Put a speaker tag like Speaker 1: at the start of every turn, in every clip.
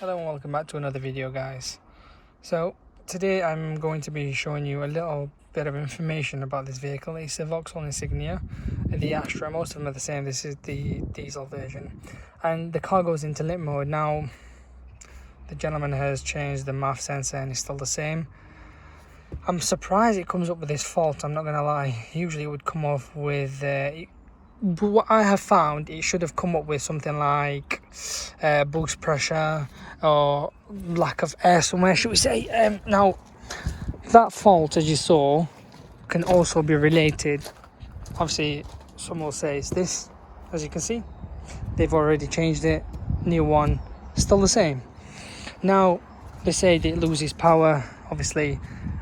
Speaker 1: Hello and welcome back to another video, guys. So today I'm going to be showing you a little bit of information about this vehicle. It's a Vauxhall Insignia, the Astra. Most of them are the same. This is the diesel version, and the car goes into lit mode. Now the gentleman has changed the MAF sensor and it's still the same. I'm surprised it comes up with this fault, I'm not gonna lie. Usually it would come off with what I have found, it should have come up with something like boost pressure or lack of air somewhere, should we say. Now that fault, as you saw, can also be related, obviously some will say it's this. As you can see, they've already changed it, new one, still the same. Now they say that it loses power. Obviously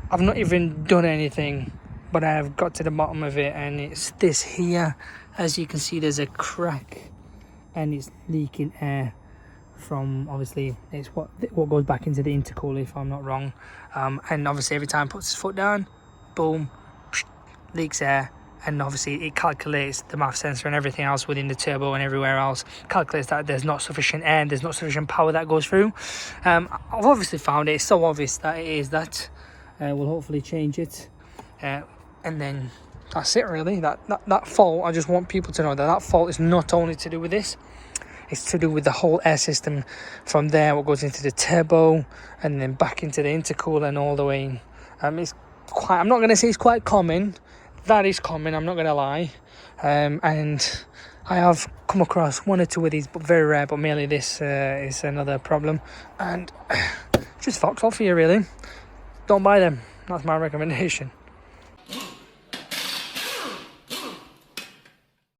Speaker 1: I've not even done anything, but I have got to the bottom of it, and it's this here. As you can see, there's a crack and it's leaking air from, obviously it's what goes back into the intercooler, if I'm not wrong. And obviously every time he puts his foot down, boom, leaks air. And obviously it calculates the MAF sensor and everything else within the turbo and everywhere else, calculates that there's not sufficient air and there's not sufficient power that goes through. I've obviously found it. It's so obvious that it is that. We'll hopefully change it, and then that's it really. That fault, I just want people to know that fault is not only to do with this, it's to do with the whole air system from there, what goes into the turbo and then back into the intercooler and all the way in. It's quite, I'm not going to say it's quite common, that is common, I'm not going to lie. And I have come across one or two of these, but very rare, but mainly this is another problem. And just Vauxhall for you really. Don't buy them. That's my recommendation.